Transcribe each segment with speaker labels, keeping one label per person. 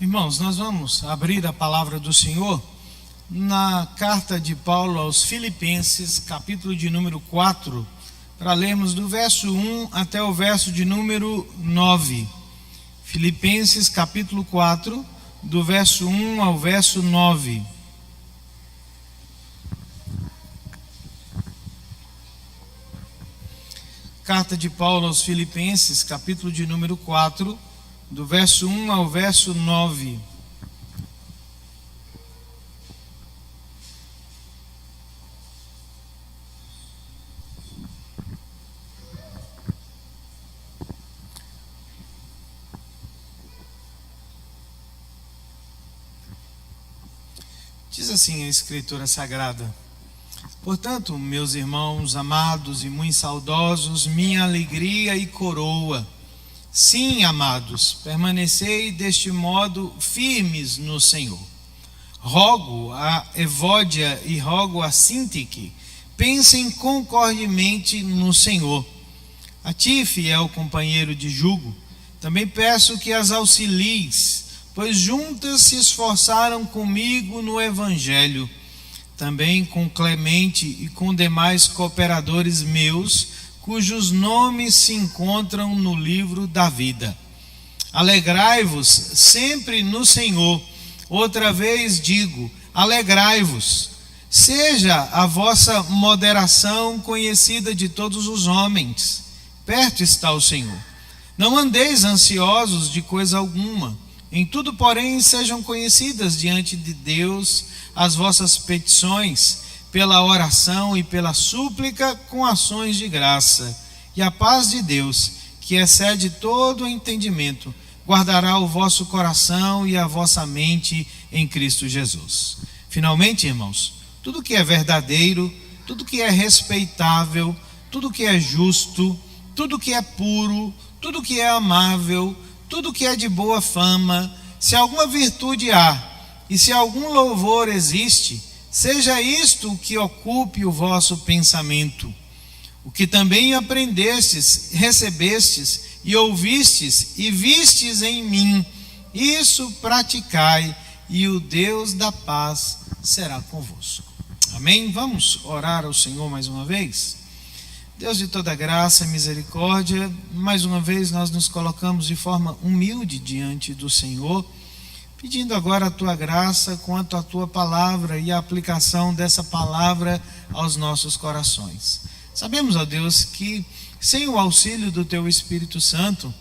Speaker 1: Irmãos, nós vamos abrir a palavra do Senhor na carta de Paulo aos Filipenses, capítulo de número 4, para lermos do verso 1 até o verso de número 9. Filipenses, capítulo 4, do verso 1 ao verso 9. Carta de Paulo aos Filipenses, capítulo de número 4, do verso 1 ao verso 9. Diz assim a Escritura Sagrada: portanto, meus irmãos amados e muito saudosos, minha alegria e coroa, sim, amados, permanecei deste modo firmes no Senhor. Rogo a Evódia e rogo a Sintique, pensem concordemente no Senhor. A ti, fiel companheiro de jugo, também peço que as auxilies, pois juntas se esforçaram comigo no Evangelho, também com Clemente e com demais cooperadores meus, cujos nomes se encontram no livro da vida. Alegrai-vos sempre no Senhor. Outra vez digo, alegrai-vos. Seja a vossa moderação conhecida de todos os homens. Perto está o Senhor. Não andeis ansiosos de coisa alguma. Em tudo, porém, sejam conhecidas diante de Deus as vossas petições, pela oração e pela súplica com ações de graça. E a paz de Deus, que excede todo o entendimento, guardará o vosso coração e a vossa mente em Cristo Jesus. Finalmente, irmãos, tudo que é verdadeiro, tudo que é respeitável, tudo que é justo, tudo que é puro, tudo que é amável, tudo que é de boa fama, se alguma virtude há, e se algum louvor existe, seja isto o que ocupe o vosso pensamento. O que também aprendestes, recebestes e ouvistes e vistes em mim, isso praticai, e o Deus da paz será convosco. Amém? Vamos orar ao Senhor mais uma vez? Deus de toda graça e misericórdia, mais uma vez nós nos colocamos de forma humilde diante do Senhor, pedindo agora a tua graça quanto à tua palavra e a aplicação dessa palavra aos nossos corações. Sabemos, ó Deus, que sem o auxílio do teu Espírito Santo,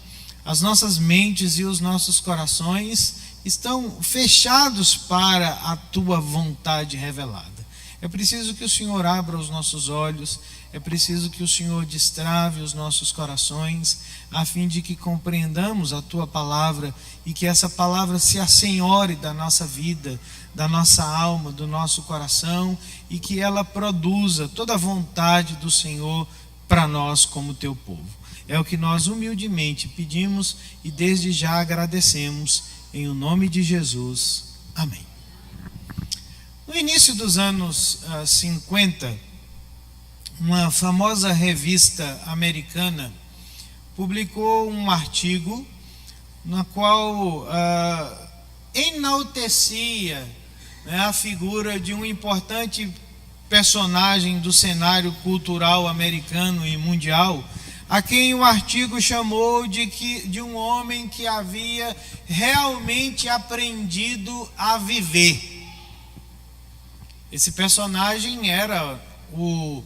Speaker 1: as nossas mentes e os nossos corações estão fechados para a tua vontade revelada. É preciso que o Senhor abra os nossos olhos, é preciso que o Senhor destrave os nossos corações, a fim de que compreendamos a tua palavra e que essa palavra se assenhore da nossa vida, da nossa alma, do nosso coração, e que ela produza toda a vontade do Senhor para nós como teu povo. É o que nós humildemente pedimos e desde já agradecemos, em o nome de Jesus. Amém. No início dos anos 50, uma famosa revista americana publicou um artigo na qual enaltecia, a figura de um importante personagem do cenário cultural americano e mundial, a quem o artigo chamou de um homem que havia realmente aprendido a viver. Esse personagem era o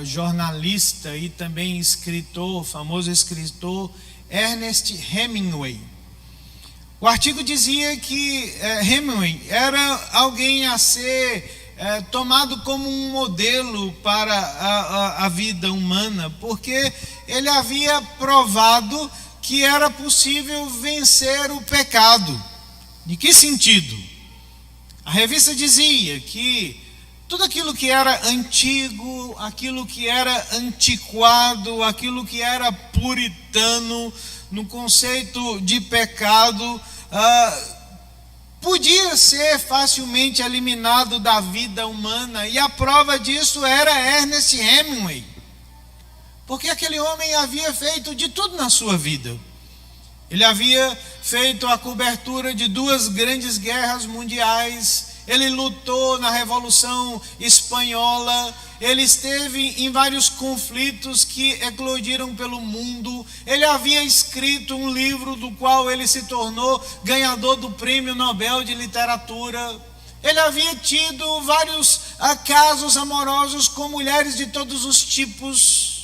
Speaker 1: jornalista e também escritor, famoso escritor Ernest Hemingway. O artigo dizia que Hemingway era alguém a ser tomado como um modelo para a vida humana, porque ele havia provado que era possível vencer o pecado. De que sentido? A revista dizia que tudo aquilo que era antigo, aquilo que era antiquado, aquilo que era puritano, no conceito de pecado, podia ser facilmente eliminado da vida humana, e a prova disso era Ernest Hemingway, porque aquele homem havia feito de tudo na sua vida. Ele havia feito a cobertura de 2 grandes guerras mundiais. Ele lutou na Revolução Espanhola. Ele esteve em vários conflitos que eclodiram pelo mundo. Ele havia escrito um livro do qual ele se tornou ganhador do Prêmio Nobel de Literatura. Ele havia tido vários casos amorosos com mulheres de todos os tipos.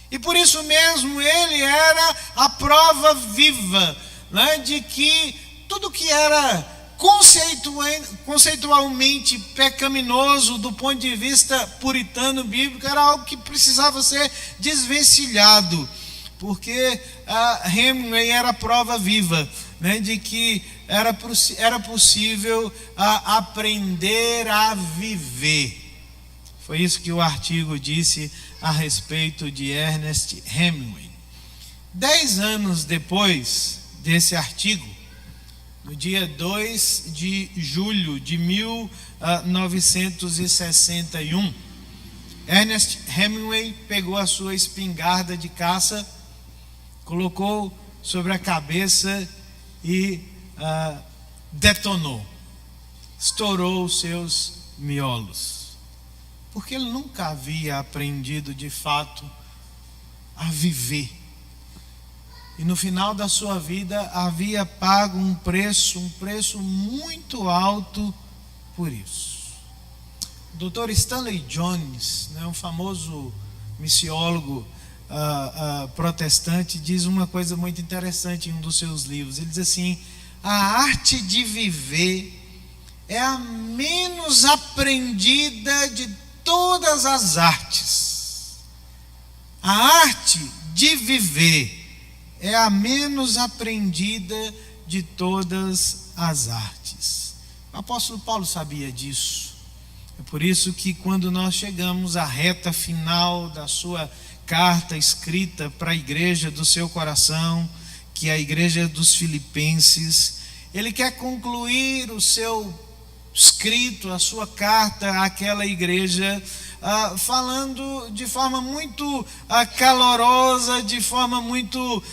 Speaker 1: E por isso mesmo ele era a prova viva, né, de que tudo que era conceitualmente pecaminoso do ponto de vista puritano bíblico era algo que precisava ser desvencilhado, porque Hemingway era a prova viva, né, de que era possível aprender a viver. Foi isso que o artigo disse a respeito de Ernest Hemingway. 10 anos depois desse artigo, no dia 2 de julho de 1961, Ernest Hemingway pegou a sua espingarda de caça, colocou sobre a cabeça e detonou, estourou os seus miolos. Porque ele nunca havia aprendido de fato a viver. E no final da sua vida havia pago um preço muito alto por isso. O Dr. Stanley Jones, né, um famoso missiólogo protestante, diz uma coisa muito interessante em um dos seus livros. Ele diz assim: a arte de viver é a menos aprendida de todas as artes. A arte de viver é a menos aprendida de todas as artes. O apóstolo Paulo sabia disso. É por isso que quando nós chegamos à reta final da sua carta escrita para a igreja do seu coração, que é a igreja dos Filipenses, ele quer concluir o seu escrito, a sua carta àquela igreja, falando de forma muito calorosa, de forma muito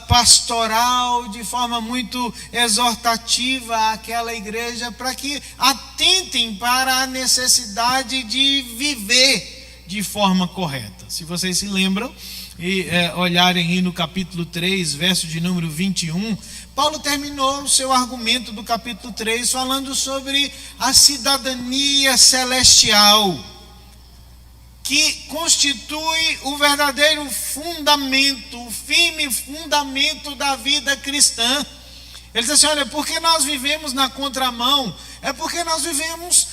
Speaker 1: pastoral, de forma muito exortativa àquela igreja, para que atentem para a necessidade de viver de forma correta. Se vocês se lembram e olharem aí no capítulo 3, verso de número 21, Paulo terminou o seu argumento do capítulo 3 falando sobre a cidadania celestial, que constitui o verdadeiro fundamento, o firme fundamento da vida cristã. Ele diz assim: olha, porque nós vivemos na contramão, é porque nós vivemos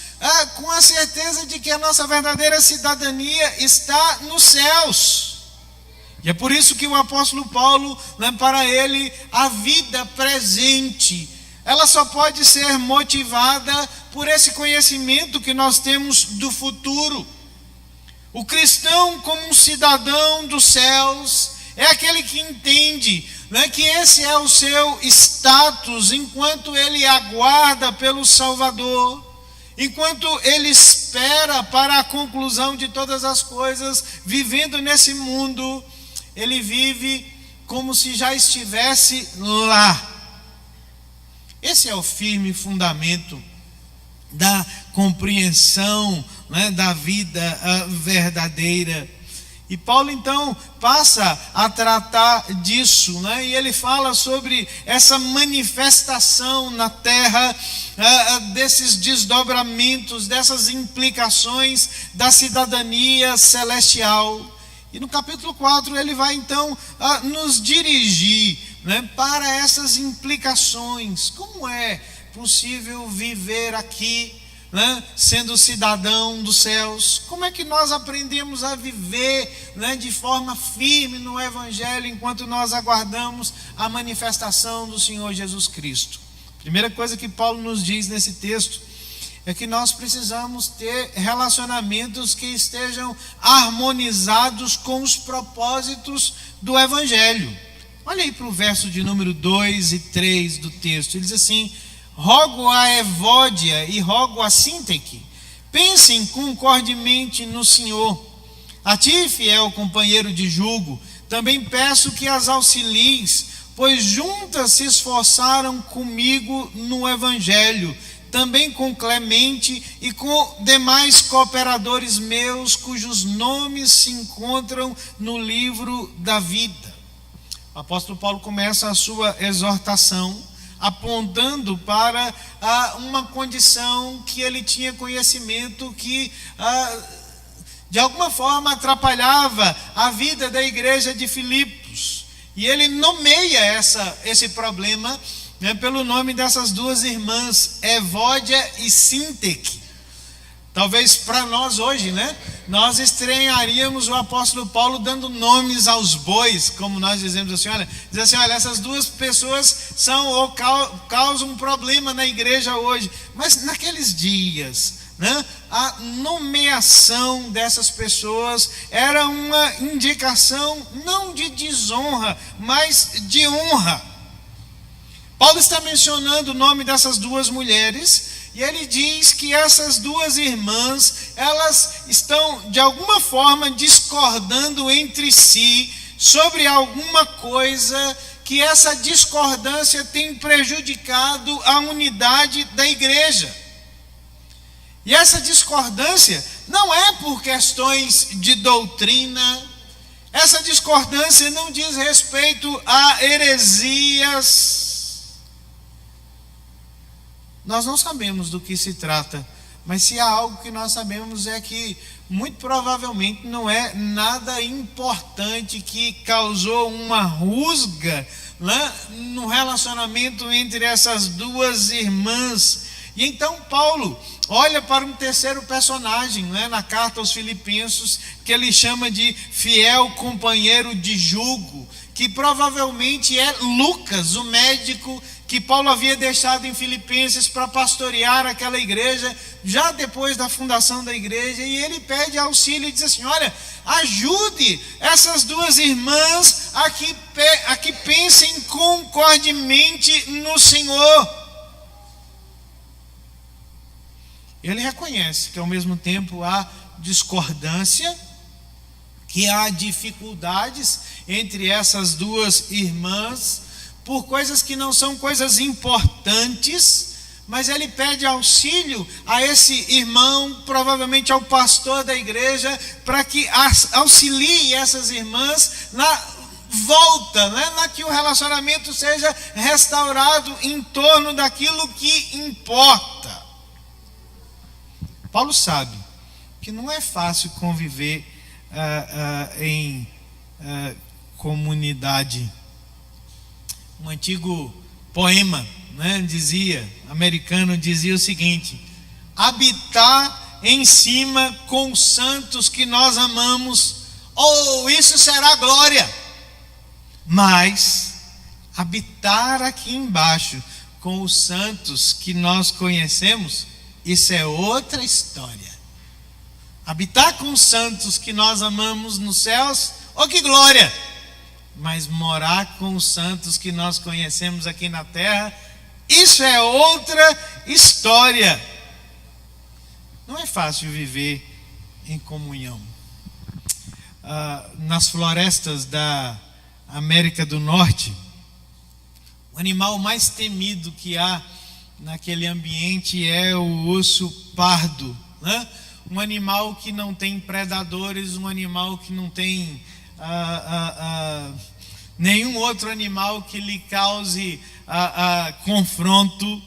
Speaker 1: com a certeza de que a nossa verdadeira cidadania está nos céus. E é por isso que o apóstolo Paulo, né, para ele, a vida presente, ela só pode ser motivada por esse conhecimento que nós temos do futuro. O cristão, como um cidadão dos céus, é aquele que entende, né, que esse é o seu status enquanto ele aguarda pelo Salvador, enquanto ele espera para a conclusão de todas as coisas, vivendo nesse mundo. Ele vive como se já estivesse lá. Esse é o firme fundamento da compreensão, né, da vida verdadeira. E Paulo então passa a tratar disso, né, e ele fala sobre essa manifestação na terra, desses desdobramentos, dessas implicações da cidadania celestial. E no capítulo 4 ele vai então nos dirigir, né, para essas implicações. Como é possível viver aqui, né, sendo cidadão dos céus? Como é que nós aprendemos a viver, né, de forma firme no Evangelho enquanto nós aguardamos a manifestação do Senhor Jesus Cristo? Primeira coisa que Paulo nos diz nesse texto é que nós precisamos ter relacionamentos que estejam harmonizados com os propósitos do Evangelho. Olha aí para o verso de número 2 e 3 do texto. Ele diz assim: rogo a Evódia e rogo a Sinteque, pensem concordemente no Senhor. A ti, fiel companheiro de jugo, também peço que as auxilies, pois juntas se esforçaram comigo no Evangelho, também com Clemente e com demais cooperadores meus, cujos nomes se encontram no livro da vida. O apóstolo Paulo começa a sua exortação apontando para uma condição que ele tinha conhecimento que de alguma forma atrapalhava a vida da igreja de Filipos. E ele nomeia esse problema, né, pelo nome dessas duas irmãs, Evódia e Sintique. Talvez para nós hoje, né, nós estranharíamos o apóstolo Paulo dando nomes aos bois, como nós dizemos assim, olha, essas duas pessoas são ou causam um problema na igreja hoje. Mas naqueles dias, né, a nomeação dessas pessoas era uma indicação não de desonra, mas de honra. Paulo está mencionando o nome dessas duas mulheres, e ele diz que essas duas irmãs, elas estão de alguma forma discordando entre si sobre alguma coisa, que essa discordância tem prejudicado a unidade da igreja. E essa discordância não é por questões de doutrina, essa discordância não diz respeito a heresias. Nós não sabemos do que se trata, mas se há algo que nós sabemos é que muito provavelmente não é nada importante que causou uma rusga, né, no relacionamento entre essas duas irmãs. E então Paulo olha para um terceiro personagem, né, na carta aos Filipenses, que ele chama de fiel companheiro de jugo, que provavelmente é Lucas, o médico que Paulo havia deixado em Filipenses para pastorear aquela igreja, já depois da fundação da igreja, e ele pede auxílio e diz assim, olha, ajude essas duas irmãs a que pensem concordemente no Senhor. Ele reconhece que ao mesmo tempo há discordância, que há dificuldades entre essas duas irmãs, por coisas que não são coisas importantes, mas ele pede auxílio a esse irmão, provavelmente ao pastor da igreja, para que auxilie essas irmãs na volta, né, na que o relacionamento seja restaurado em torno daquilo que importa. Paulo sabe que não é fácil conviver em comunidade. Um antigo poema, né, americano dizia o seguinte: habitar em cima com os santos que nós amamos, isso será glória. Mas habitar aqui embaixo com os santos que nós conhecemos, isso é outra história. Habitar com os santos que nós amamos nos céus, que glória! Mas morar com os santos que nós conhecemos aqui na terra, isso é outra história. Não é fácil viver em comunhão. Nas florestas da América do Norte, o animal mais temido que há naquele ambiente é o urso pardo, né? Um animal que não tem predadores, um animal que não tem nenhum outro animal que lhe cause confronto.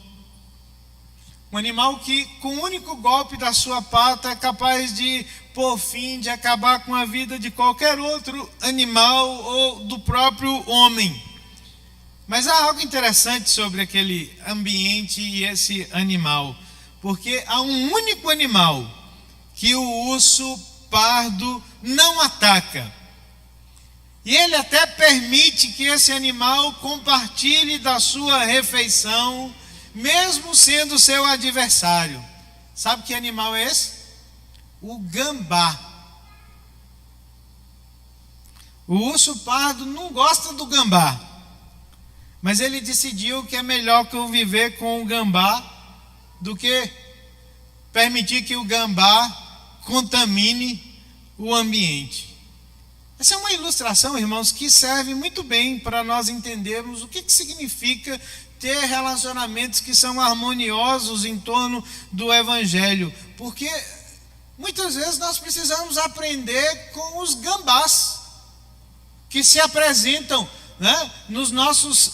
Speaker 1: Um animal que com o único golpe da sua pata é capaz de pôr fim, de acabar com a vida de qualquer outro animal ou do próprio homem. Mas há algo interessante sobre aquele ambiente e esse animal, porque há um único animal que o urso pardo não ataca. E ele até permite que esse animal compartilhe da sua refeição, mesmo sendo seu adversário. Sabe que animal é esse? O gambá. O urso pardo não gosta do gambá, mas ele decidiu que é melhor conviver com o gambá do que permitir que o gambá contamine o ambiente. Essa é uma ilustração, irmãos, que serve muito bem para nós entendermos o que significa ter relacionamentos que são harmoniosos em torno do Evangelho. Porque muitas vezes nós precisamos aprender com os gambás que se apresentam, né, nos nossos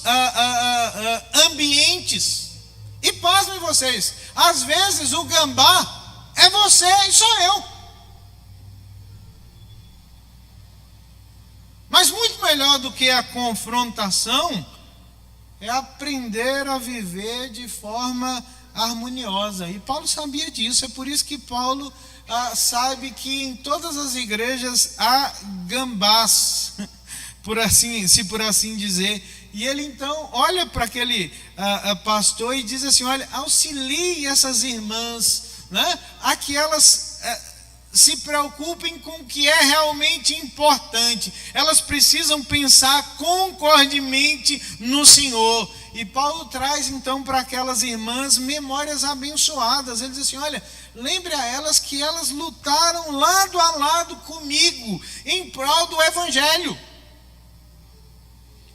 Speaker 1: ambientes. E pasmem vocês, às vezes o gambá é você e sou eu. Mas muito melhor do que a confrontação é aprender a viver de forma harmoniosa. E Paulo sabia disso, é por isso que Paulo sabe que em todas as igrejas há gambás, por assim dizer. E ele então olha para aquele pastor e diz assim: olha, auxilie essas irmãs, né, a que elas se preocupem com o que é realmente importante. Elas precisam pensar concordemente no Senhor. E Paulo traz então para aquelas irmãs memórias abençoadas. Ele diz assim: olha, lembre a elas que elas lutaram lado a lado comigo em prol do Evangelho.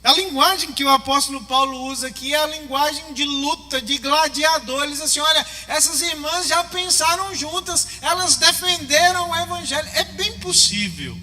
Speaker 1: A linguagem que o apóstolo Paulo usa aqui é a linguagem de luta, de gladiador. Ele diz assim: olha, essas irmãs já pensaram juntas, elas defenderam o Evangelho. É bem possível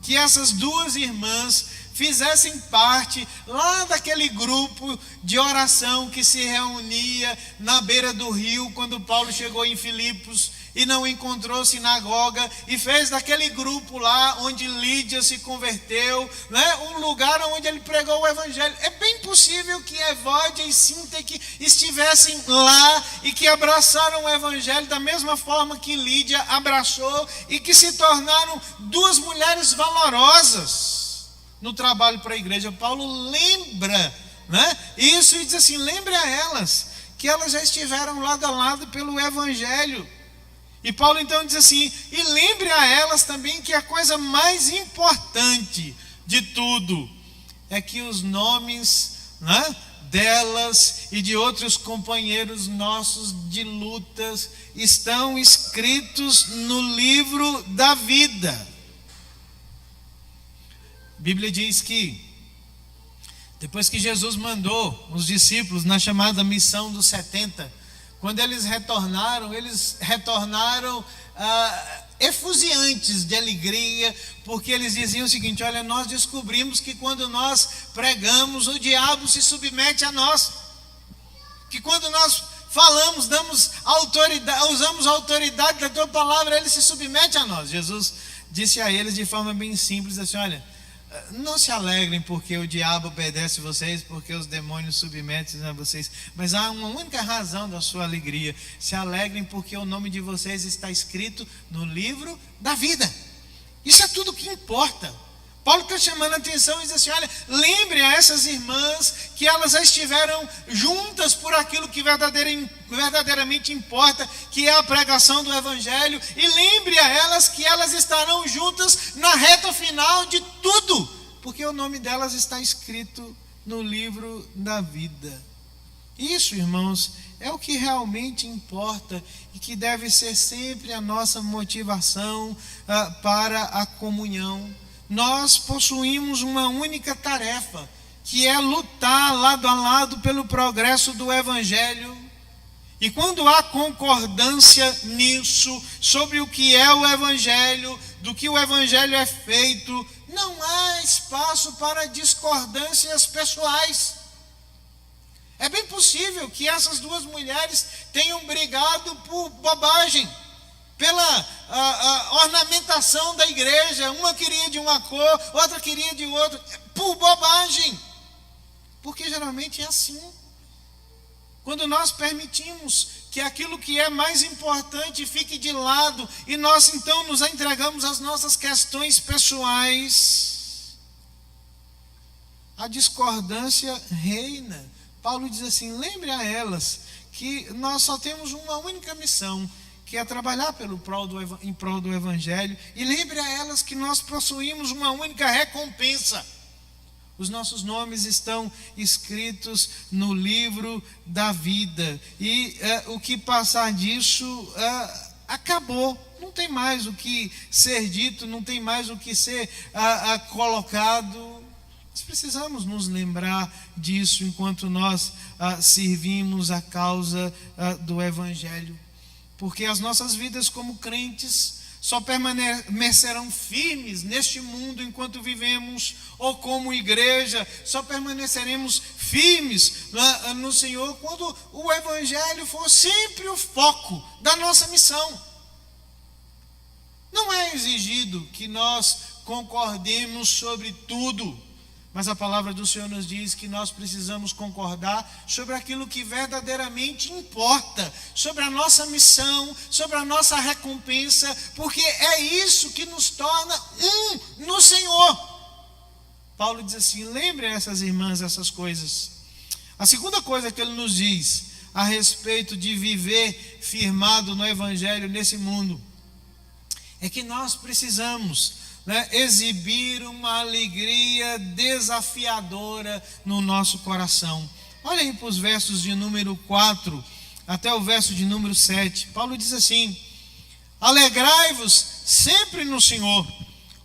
Speaker 1: que essas duas irmãs fizessem parte lá daquele grupo de oração que se reunia na beira do rio, quando Paulo chegou em Filipos e não encontrou sinagoga, e fez daquele grupo lá onde Lídia se converteu, né, um lugar onde ele pregou o Evangelho. É bem possível que Evódia e Síntique estivessem lá e que abraçaram o Evangelho da mesma forma que Lídia abraçou, e que se tornaram duas mulheres valorosas no trabalho para a igreja. Paulo lembra, né, isso, e diz assim: lembre a elas que elas já estiveram lado a lado pelo Evangelho. E Paulo então diz assim: e lembre a elas também que a coisa mais importante de tudo é que os nomes, né, delas e de outros companheiros nossos de lutas estão escritos no livro da vida. A Bíblia diz que depois que Jesus mandou os discípulos na chamada missão dos 70, quando eles retornaram efusiantes de alegria, porque eles diziam o seguinte: olha, nós descobrimos que quando nós pregamos, o diabo se submete a nós, que quando nós falamos, damos autoridade, usamos a autoridade da tua palavra, ele se submete a nós. Jesus disse a eles de forma bem simples assim: olha, não se alegrem porque o diabo obedece vocês, porque os demônios submetem a vocês, mas há uma única razão da sua alegria: se alegrem porque o nome de vocês está escrito no livro da vida. Isso é tudo que importa. Paulo está chamando a atenção e diz assim: olha, lembre a essas irmãs que elas já estiveram juntas por aquilo que verdadeiramente importa, que é a pregação do Evangelho, e lembre a elas que elas estarão juntas na reta final de tudo, porque o nome delas está escrito no livro da vida. Isso, irmãos, é o que realmente importa e que deve ser sempre a nossa motivação para a comunhão. Nós possuímos uma única tarefa, que é lutar lado a lado pelo progresso do Evangelho. E quando há concordância nisso, sobre o que é o Evangelho, do que o Evangelho é feito, não há espaço para discordâncias pessoais. É bem possível que essas duas mulheres tenham brigado por bobagem, pela ornamentação da igreja. Uma queria de uma cor, outra queria de outra, por bobagem, porque geralmente é assim. Quando nós permitimos que aquilo que é mais importante fique de lado, e nós então nos entregamos às nossas questões pessoais, a discordância reina. Paulo diz assim: lembre a elas que nós só temos uma única missão, que é trabalhar em prol do Evangelho, e lembre a elas que nós possuímos uma única recompensa: os nossos nomes estão escritos no livro da vida, e o que passar disso acabou, não tem mais o que ser dito, não tem mais o que ser colocado. Nós precisamos nos lembrar disso enquanto nós servimos a causa do Evangelho, porque as nossas vidas como crentes só permanecerão firmes neste mundo enquanto vivemos, ou como igreja, só permaneceremos firmes no Senhor quando o Evangelho for sempre o foco da nossa missão. Não é exigido que nós concordemos sobre tudo, mas a palavra do Senhor nos diz que nós precisamos concordar sobre aquilo que verdadeiramente importa, sobre a nossa missão, sobre a nossa recompensa, porque é isso que nos torna um no Senhor. Paulo diz assim: lembrem essas irmãs essas coisas. A segunda coisa que ele nos diz a respeito de viver firmado no Evangelho nesse mundo é que nós precisamos exibir uma alegria desafiadora no nosso coração. Olhem para os versos de número 4 até o verso de número 7. Paulo diz assim: alegrai-vos sempre no Senhor.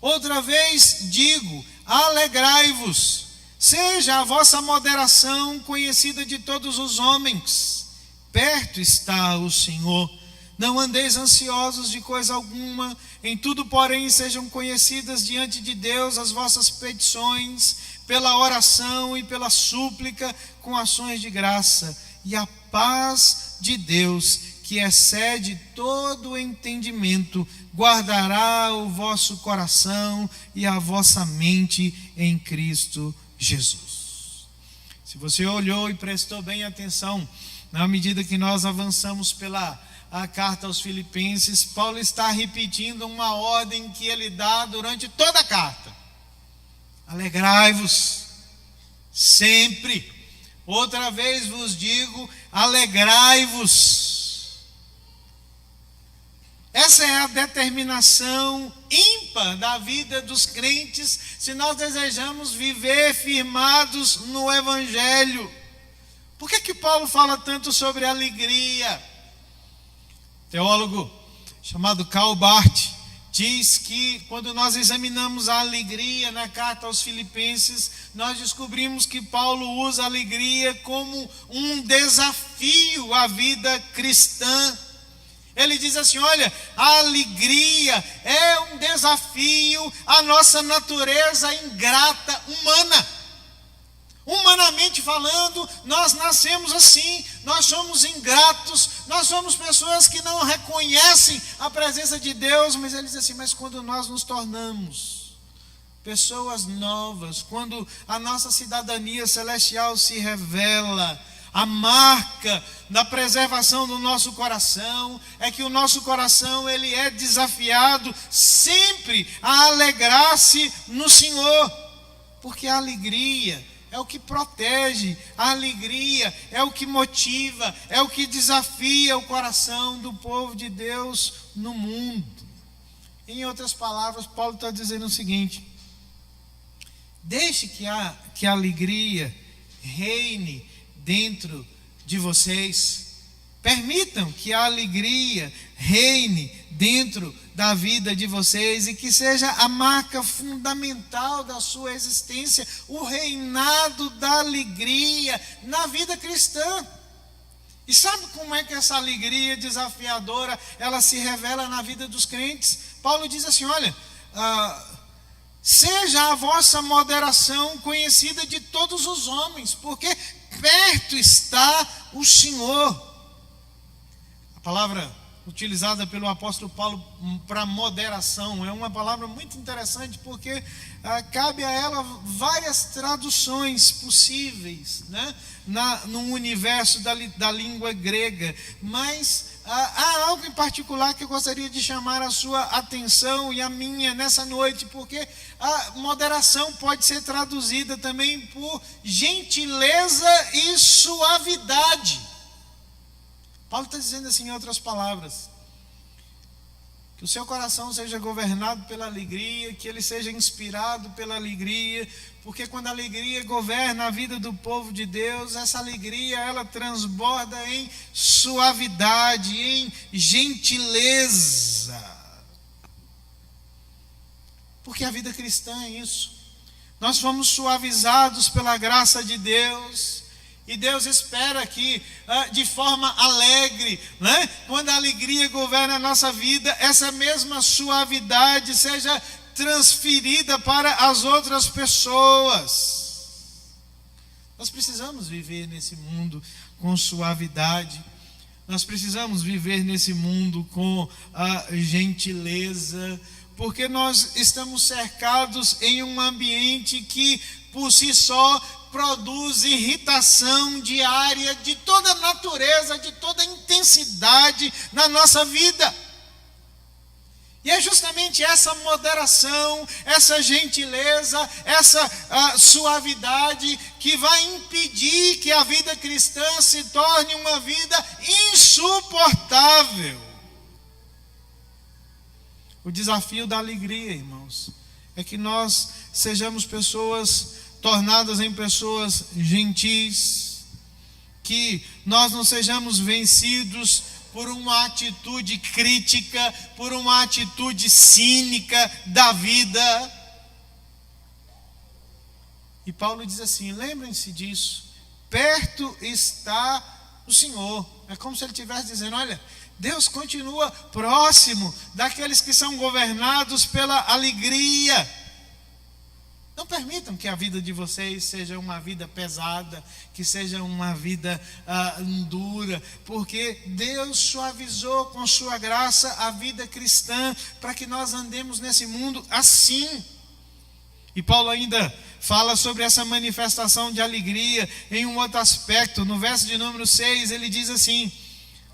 Speaker 1: Outra vez digo, alegrai-vos. Seja a vossa moderação conhecida de todos os homens. Perto está o Senhor. Não andeis ansiosos de coisa alguma, em tudo, porém, sejam conhecidas diante de Deus as vossas petições, pela oração e pela súplica, com ações de graça. E a paz de Deus, que excede todo o entendimento, guardará o vosso coração e a vossa mente em Cristo Jesus. Se você olhou e prestou bem atenção, na medida que nós avançamos pela a carta aos Filipenses, Paulo está repetindo uma ordem que ele dá durante toda a carta: alegrai-vos sempre. Outra vez vos digo, alegrai-vos. Essa é a determinação ímpar da vida dos crentes, se nós desejamos viver firmados no Evangelho. Por que Paulo fala tanto sobre alegria? Teólogo chamado Karl Barth diz que quando nós examinamos a alegria na carta aos Filipenses, nós descobrimos que Paulo usa a alegria como um desafio à vida cristã. Ele diz assim: olha, a alegria é um desafio à nossa natureza ingrata humana. Humanamente falando, nós nascemos assim, nós somos ingratos, nós somos pessoas que não reconhecem a presença de Deus, mas ele diz assim: mas quando nós nos tornamos pessoas novas, quando a nossa cidadania celestial se revela, a marca da preservação do nosso coração é que o nosso coração ele é desafiado sempre a alegrar-se no Senhor, porque a alegria é o que protege, a alegria é o que motiva, é o que desafia o coração do povo de Deus no mundo. Em outras palavras, Paulo está dizendo o seguinte: deixe que a alegria reine dentro de vocês. Permitam que a alegria reine dentro da vida de vocês e que seja a marca fundamental da sua existência, o reinado da alegria na vida cristã. E sabe como é que essa alegria desafiadora ela se revela na vida dos crentes? Paulo diz assim: olha, seja a vossa moderação conhecida de todos os homens, porque perto está o Senhor. A palavra utilizada pelo apóstolo Paulo para moderação é uma palavra muito interessante, porque cabe a ela várias traduções possíveis, no universo da língua grega, mas há algo em particular que eu gostaria de chamar a sua atenção e a minha nessa noite, porque a moderação pode ser traduzida também por gentileza e suavidade. Paulo está dizendo assim, em outras palavras, que o seu coração seja governado pela alegria, que ele seja inspirado pela alegria, porque quando a alegria governa a vida do povo de Deus, essa alegria ela transborda em suavidade, em gentileza. Porque a vida cristã é isso. Nós fomos suavizados pela graça de Deus. E Deus espera que, de forma alegre, né, quando a alegria governa a nossa vida, essa mesma suavidade seja transferida para as outras pessoas. Nós precisamos viver nesse mundo com suavidade. Nós precisamos viver nesse mundo com gentileza, porque nós estamos cercados em um ambiente que, por si só, produz irritação diária de toda natureza, de toda intensidade na nossa vida. E é justamente essa moderação, essa gentileza, essa suavidade que vai impedir que a vida cristã se torne uma vida insuportável. O desafio da alegria, irmãos, é que nós sejamos pessoas tornadas em pessoas gentis, que nós não sejamos vencidos por uma atitude crítica, por uma atitude cínica da vida. E Paulo diz assim: lembrem-se disso, perto está o Senhor. É como se ele estivesse dizendo: olha, Deus continua próximo daqueles que são governados pela alegria. Não permitam que a vida de vocês seja uma vida pesada, que seja uma vida dura, porque Deus suavizou com sua graça a vida cristã para que nós andemos nesse mundo assim. E Paulo ainda fala sobre essa manifestação de alegria em um outro aspecto. No verso de número 6 ele diz assim: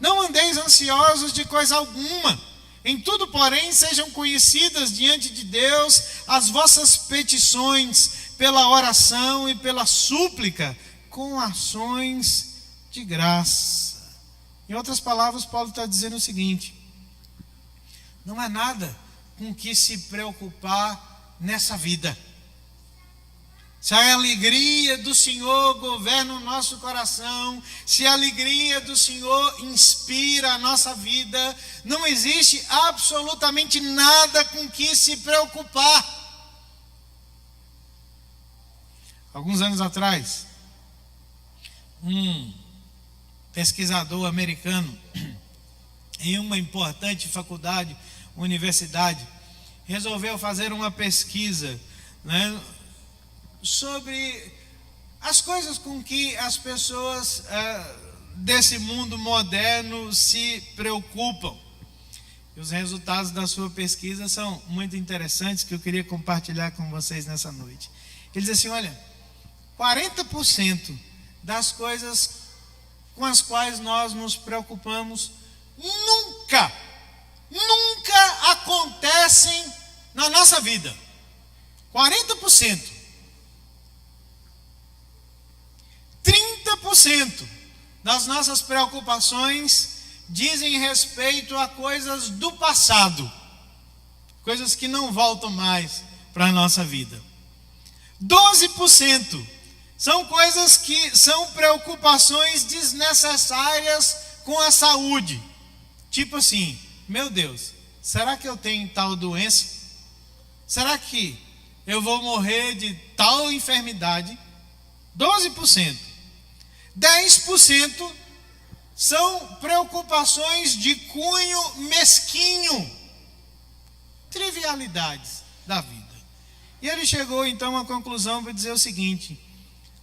Speaker 1: não andeis ansiosos de coisa alguma. Em tudo, porém, sejam conhecidas diante de Deus as vossas petições pela oração e pela súplica, com ações de graça. Em outras palavras, Paulo está dizendo o seguinte: não há nada com que se preocupar nessa vida. Se a alegria do Senhor governa o nosso coração, se a alegria do Senhor inspira a nossa vida, não existe absolutamente nada com que se preocupar. Alguns anos atrás, um pesquisador americano, em uma importante faculdade, universidade, resolveu fazer uma pesquisa, né, sobre as coisas com que as pessoas desse mundo moderno se preocupam. E os resultados da sua pesquisa são muito interessantes, que eu queria compartilhar com vocês nessa noite. Ele diz assim: olha, 40% das coisas com as quais nós nos preocupamos nunca acontecem na nossa vida. 40%. 30% das nossas preocupações dizem respeito a coisas do passado, coisas que não voltam mais para a nossa vida. 12% são coisas que são preocupações desnecessárias com a saúde. Tipo assim: meu Deus, será que eu tenho tal doença? Será que eu vou morrer de tal enfermidade? 12%. 10% são preocupações de cunho mesquinho, trivialidades da vida. E ele chegou então à conclusão para dizer o seguinte: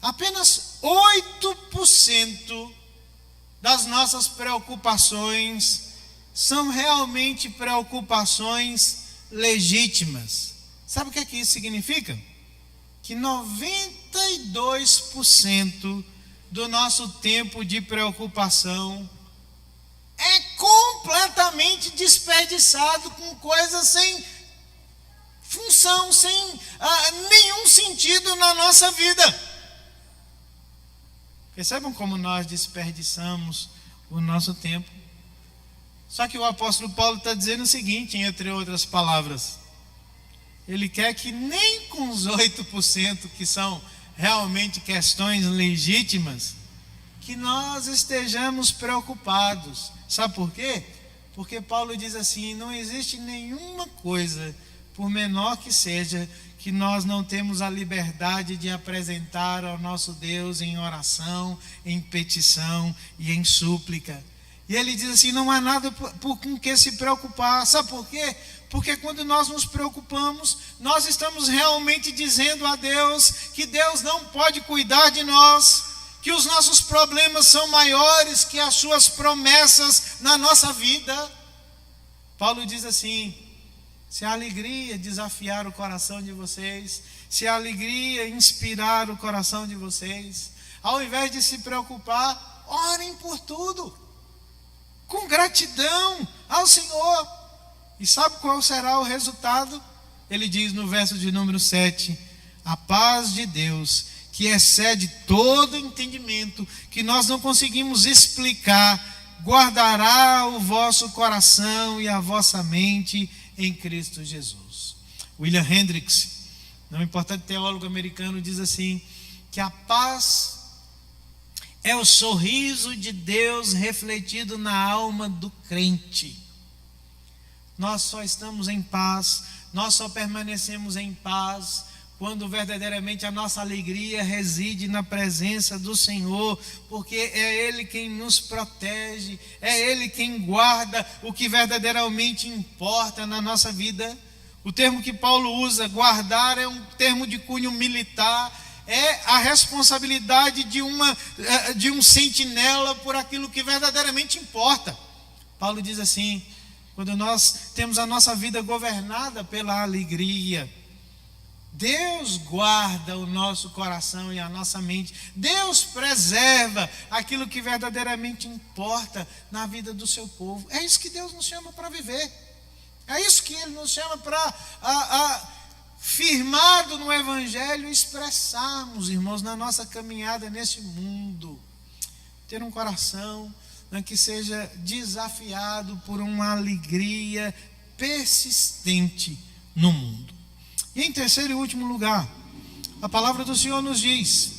Speaker 1: apenas 8% das nossas preocupações são realmente preocupações legítimas. Sabe o que é que isso significa? Que 92% do nosso tempo de preocupação é completamente desperdiçado com coisas sem função, sem nenhum sentido na nossa vida. Percebam como nós desperdiçamos o nosso tempo. Só que o apóstolo Paulo está dizendo o seguinte, entre outras palavras: ele quer que nem com os 8% que são realmente questões legítimas, que nós estejamos preocupados. Sabe por quê? Porque Paulo diz assim: não existe nenhuma coisa por menor que seja, que nós não temos a liberdade de apresentar ao nosso Deus em oração, em petição e em súplica. E ele diz assim: não há nada com que se preocupar. Sabe por quê? Porque quando nós nos preocupamos, nós estamos realmente dizendo a Deus que Deus não pode cuidar de nós, que os nossos problemas são maiores que as suas promessas na nossa vida. Paulo diz assim: se a alegria desafiar o coração de vocês, se a alegria inspirar o coração de vocês, ao invés de se preocupar, orem por tudo, com gratidão ao Senhor. E sabe qual será o resultado? Ele diz no verso de número 7, a paz de Deus, que excede todo entendimento, que nós não conseguimos explicar, guardará o vosso coração e a vossa mente em Cristo Jesus. William Hendricks, um importante teólogo americano, diz assim, que a paz é o sorriso de Deus refletido na alma do crente. Nós só estamos em paz, nós só permanecemos em paz quando verdadeiramente a nossa alegria reside na presença do Senhor, porque é Ele quem nos protege, é Ele quem guarda o que verdadeiramente importa na nossa vida. O termo que Paulo usa, guardar, é um termo de cunho militar, é a responsabilidade de um sentinela por aquilo que verdadeiramente importa. Paulo diz assim: quando nós temos a nossa vida governada pela alegria, Deus guarda o nosso coração e a nossa mente. Deus preserva aquilo que verdadeiramente importa na vida do seu povo. É isso que Deus nos chama para viver. É isso que Ele nos chama para, firmado no Evangelho, expressarmos, irmãos, na nossa caminhada nesse mundo. Ter um coração que seja desafiado por uma alegria persistente no mundo. E em terceiro e último lugar, a palavra do Senhor nos diz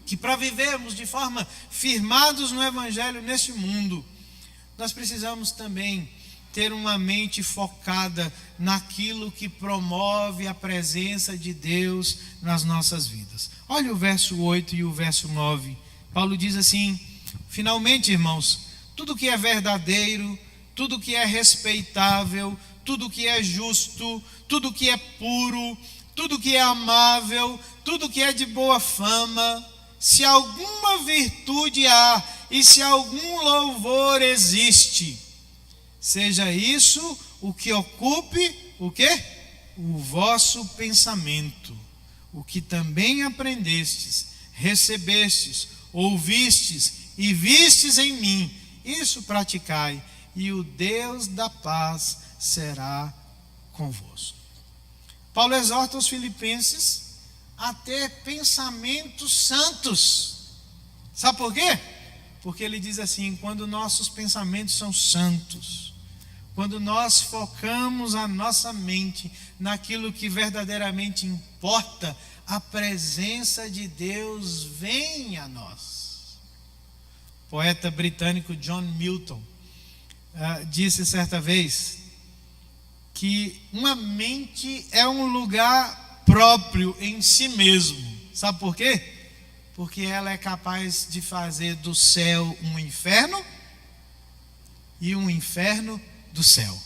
Speaker 1: que para vivermos de forma firmados no Evangelho neste mundo, nós precisamos também ter uma mente focada naquilo que promove a presença de Deus nas nossas vidas. Olha o verso 8 e o verso 9. Paulo diz assim: finalmente, irmãos, tudo que é verdadeiro, tudo que é respeitável, tudo que é justo, tudo que é puro, tudo que é amável, tudo que é de boa fama, se alguma virtude há e se algum louvor existe, seja isso o que ocupe o quê? O vosso pensamento, o que também aprendestes, recebestes, ouvistes e vistes em mim, isso praticai, e o Deus da paz será convosco. Paulo exorta os filipenses a ter pensamentos santos. Sabe por quê? Porque ele diz assim: quando nossos pensamentos são santos, quando nós focamos a nossa mente naquilo que verdadeiramente importa, a presença de Deus vem a nós. O poeta britânico John Milton disse certa vez que uma mente é um lugar próprio em si mesmo. Sabe por quê? Porque ela é capaz de fazer do céu um inferno e um inferno do céu.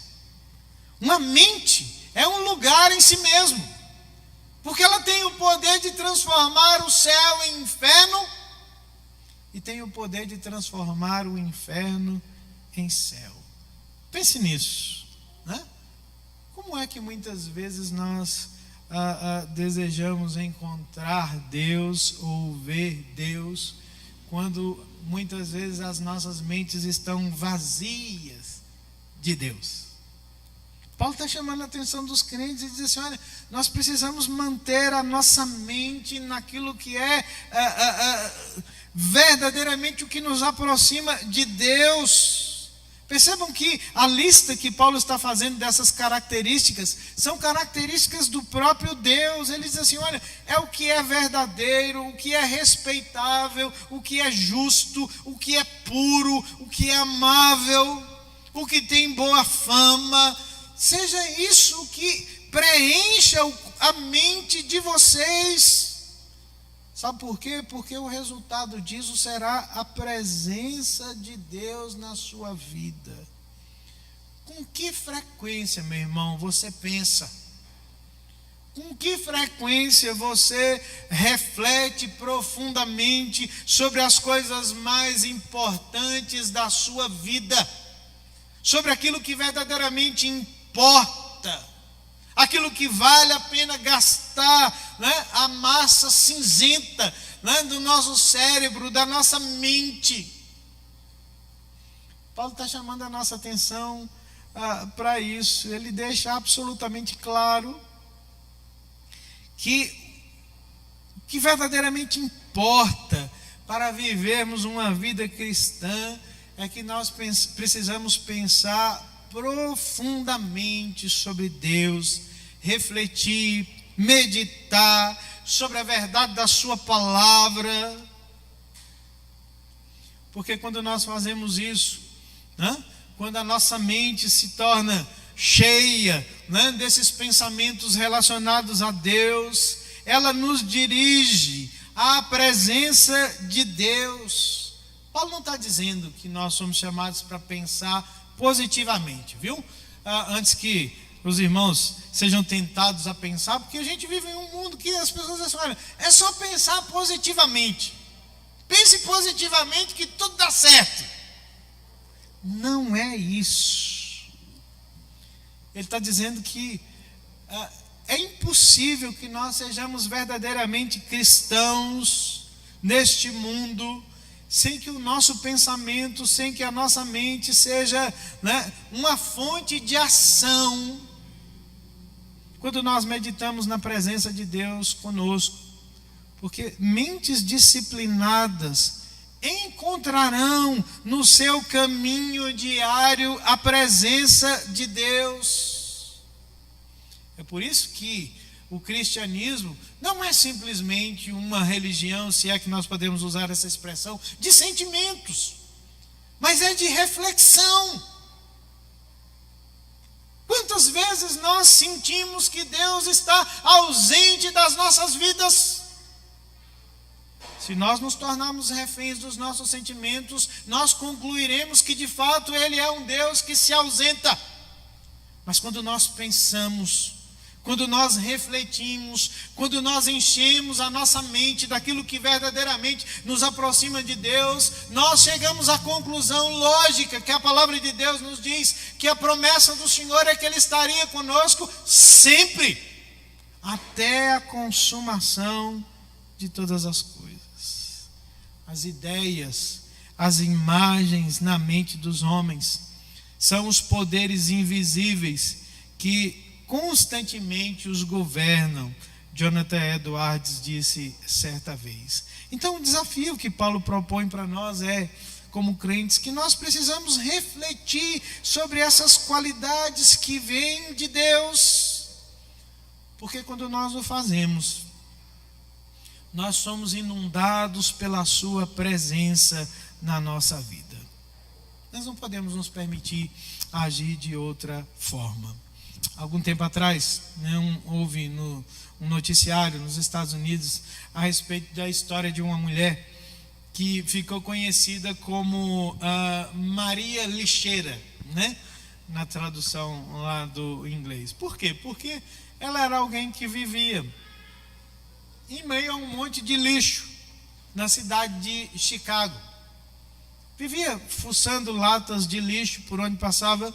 Speaker 1: Uma mente é um lugar em si mesmo, porque ela tem o poder de transformar o céu em inferno e tem o poder de transformar o inferno em céu. Pense nisso, né? Como é que muitas vezes nós desejamos encontrar Deus ou ver Deus, quando muitas vezes as nossas mentes estão vazias de Deus? Paulo está chamando a atenção dos crentes e diz assim: olha, nós precisamos manter a nossa mente naquilo que é verdadeiramente o que nos aproxima de Deus. Percebam que a lista que Paulo está fazendo dessas características são características do próprio Deus. Ele diz assim: olha, é o que é verdadeiro, o que é respeitável, o que é justo, o que é puro, o que é amável, o que tem boa fama. Seja isso o que preencha a mente de vocês. Sabe por quê? Porque o resultado disso será a presença de Deus na sua vida. Com que frequência, meu irmão, você pensa? Com que frequência você reflete profundamente sobre as coisas mais importantes da sua vida? Sobre aquilo que verdadeiramente importa? Aquilo que vale a pena gastar, né, a massa cinzenta, né, do nosso cérebro, da nossa mente. Paulo está chamando a nossa atenção para isso. Ele deixa absolutamente claro que verdadeiramente importa para vivermos uma vida cristã é que nós precisamos pensar profundamente sobre Deus, refletir, meditar sobre a verdade da sua palavra. Porque quando nós fazemos isso, né, quando a nossa mente se torna cheia, né, desses pensamentos relacionados a Deus, ela nos dirige à presença de Deus. Paulo não está dizendo que nós somos chamados para pensar positivamente, viu? Antes que os irmãos sejam tentados a pensar, porque a gente vive em um mundo que as pessoas dizem, olha, é só pensar positivamente. Pense positivamente que tudo dá certo. Não é isso. Ele está dizendo que é impossível que nós sejamos verdadeiramente cristãos neste mundo sem que o nosso pensamento, sem que a nossa mente seja, né, uma fonte de ação. Quando nós meditamos na presença de Deus conosco, porque mentes disciplinadas encontrarão no seu caminho diário a presença de Deus. É por isso que o cristianismo não é simplesmente uma religião, se é que nós podemos usar essa expressão, de sentimentos, mas é de reflexão. Quantas vezes nós sentimos que Deus está ausente das nossas vidas? Se nós nos tornarmos reféns dos nossos sentimentos, nós concluiremos que de fato Ele é um Deus que se ausenta. Mas quando nós pensamos, quando nós refletimos, quando nós enchemos a nossa mente daquilo que verdadeiramente nos aproxima de Deus, nós chegamos à conclusão lógica que a palavra de Deus nos diz, que a promessa do Senhor é que Ele estaria conosco sempre, até a consumação de todas as coisas. As ideias, as imagens na mente dos homens são os poderes invisíveis que constantemente os governam. Jonathan Edwards disse certa vez. Então o desafio que Paulo propõe para nós é, como crentes, que nós precisamos refletir sobre essas qualidades que vêm de Deus, porque quando nós o fazemos, nós somos inundados pela sua presença na nossa vida. Nós não podemos nos permitir agir de outra forma. Algum tempo atrás, houve um noticiário nos Estados Unidos a respeito da história de uma mulher que ficou conhecida como Maria Lixeira, né? Na tradução lá do inglês. Por quê? Porque ela era alguém que vivia em meio a um monte de lixo na cidade de Chicago. Vivia fuçando latas de lixo por onde passava.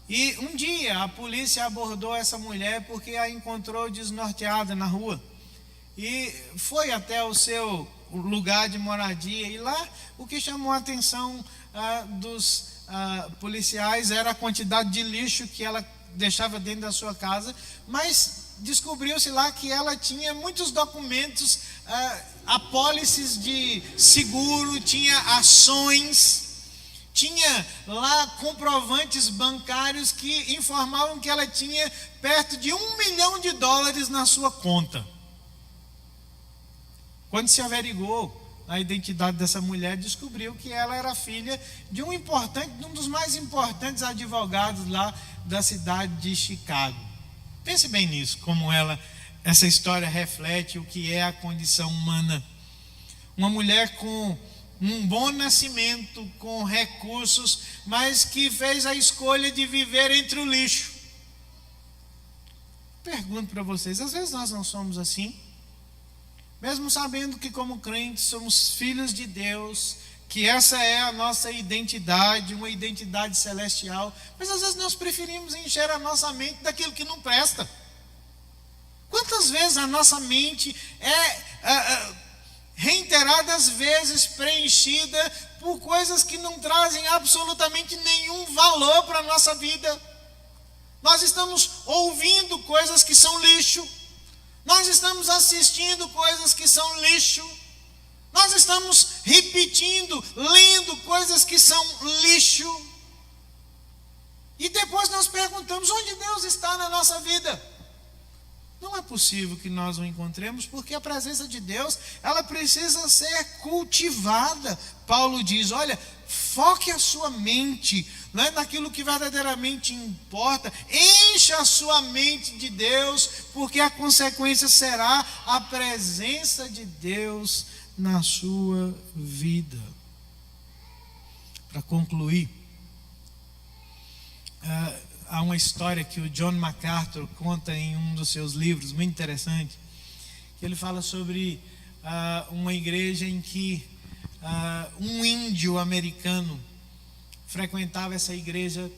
Speaker 1: E um dia a polícia abordou essa mulher porque a encontrou desnorteada na rua. E foi até o seu lugar de moradia. E lá o que chamou a atenção dos policiais era a quantidade de lixo que ela deixava dentro da sua casa. Mas descobriu-se lá que ela tinha muitos documentos, apólices de seguro, tinha ações, tinha lá comprovantes bancários que informavam que ela tinha perto de $1 milhão na sua conta. Quando se averigou a identidade dessa mulher, descobriu que ela era filha de um dos mais importantes advogados lá da cidade de Chicago. Pense bem nisso, como essa história reflete o que é a condição humana. Uma mulher com um bom nascimento, com recursos, mas que fez a escolha de viver entre o lixo. Pergunto para vocês, às vezes nós não somos assim? Mesmo sabendo que como crentes somos filhos de Deus, que essa é a nossa identidade, uma identidade celestial, mas às vezes nós preferimos encher a nossa mente daquilo que não presta. Quantas vezes a nossa mente é reiteradas vezes preenchida por coisas que não trazem absolutamente nenhum valor para a nossa vida? Nós estamos ouvindo coisas que são lixo, nós estamos assistindo coisas que são lixo, nós estamos repetindo, lendo coisas que são lixo, e depois nós perguntamos onde Deus está na nossa vida. Não é possível que nós o encontremos, porque a presença de Deus, ela precisa ser cultivada. Paulo diz, olha, foque a sua mente, não é naquilo que verdadeiramente importa, encha a sua mente de Deus, porque a consequência será a presença de Deus na sua vida. Para concluir, há uma história que o John MacArthur conta em um dos seus livros, muito interessante, que ele fala sobre uma igreja em que um índio americano frequentava essa igreja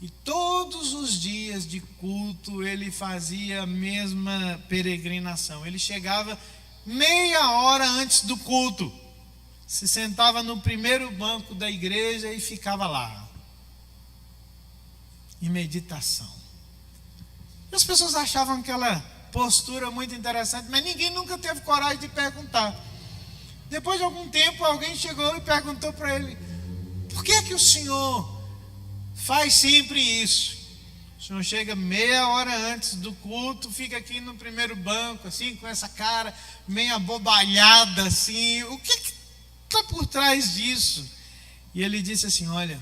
Speaker 1: e todos os dias de culto ele fazia a mesma peregrinação. Ele chegava meia hora antes do culto, se sentava no primeiro banco da igreja e ficava lá, em meditação. E as pessoas achavam aquela postura muito interessante, mas ninguém nunca teve coragem de perguntar. Depois de algum tempo, alguém chegou e perguntou para ele: por que é que o senhor faz sempre isso? O senhor chega meia hora antes do culto, fica aqui no primeiro banco, assim, com essa cara meio abobalhada, assim. O que está por trás disso? E ele disse assim: olha,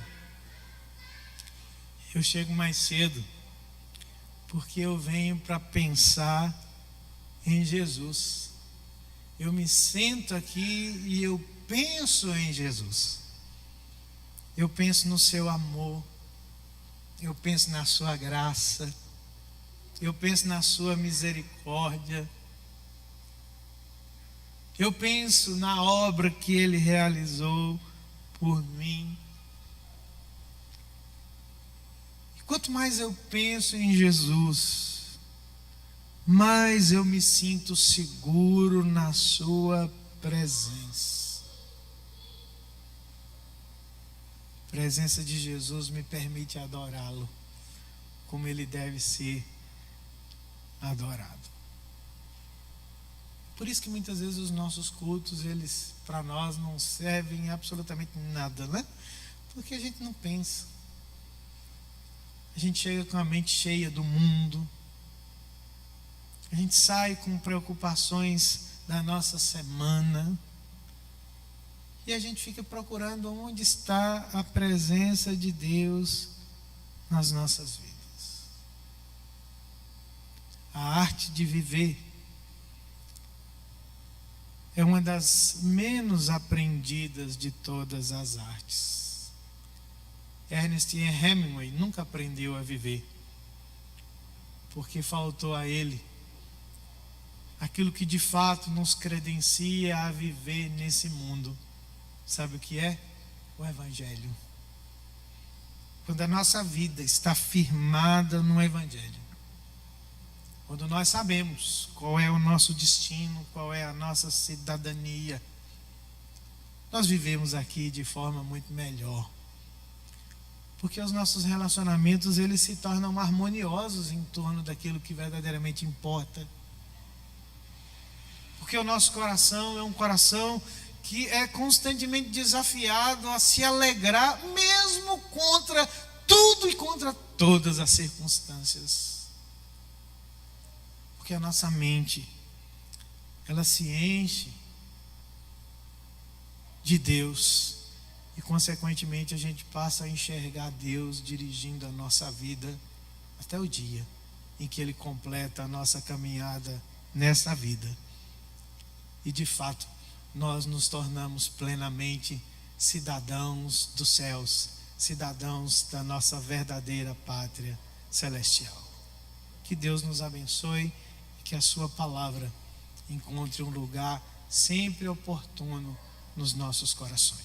Speaker 1: eu chego mais cedo porque eu venho para pensar em Jesus. Eu me sento aqui e eu penso em Jesus. Eu penso no seu amor. Eu penso na sua graça. Eu penso na sua misericórdia. Eu penso na obra que ele realizou por mim. Quanto mais eu penso em Jesus, mais eu me sinto seguro na sua presença. A presença de Jesus me permite adorá-lo como ele deve ser adorado. Por isso que muitas vezes os nossos cultos, eles para nós não servem absolutamente nada, né? Porque a gente não pensa. A gente chega com a mente cheia do mundo. A gente sai com preocupações da nossa semana. E a gente fica procurando onde está a presença de Deus nas nossas vidas. A arte de viver é uma das menos aprendidas de todas as artes. Ernest Hemingway nunca aprendeu a viver, porque faltou a ele aquilo que de fato nos credencia a viver nesse mundo. Sabe o que é? O Evangelho. Quando a nossa vida está firmada no Evangelho, quando nós sabemos qual é o nosso destino, qual é a nossa cidadania, nós vivemos aqui de forma muito melhor. Porque os nossos relacionamentos, eles se tornam harmoniosos em torno daquilo que verdadeiramente importa. Porque o nosso coração é um coração que é constantemente desafiado a se alegrar, mesmo contra tudo e contra todas as circunstâncias. Porque a nossa mente, ela se enche de Deus e consequentemente a gente passa a enxergar Deus dirigindo a nossa vida até o dia em que Ele completa a nossa caminhada nessa vida. E de fato, nós nos tornamos plenamente cidadãos dos céus, cidadãos da nossa verdadeira pátria celestial. Que Deus nos abençoe e que a sua palavra encontre um lugar sempre oportuno nos nossos corações.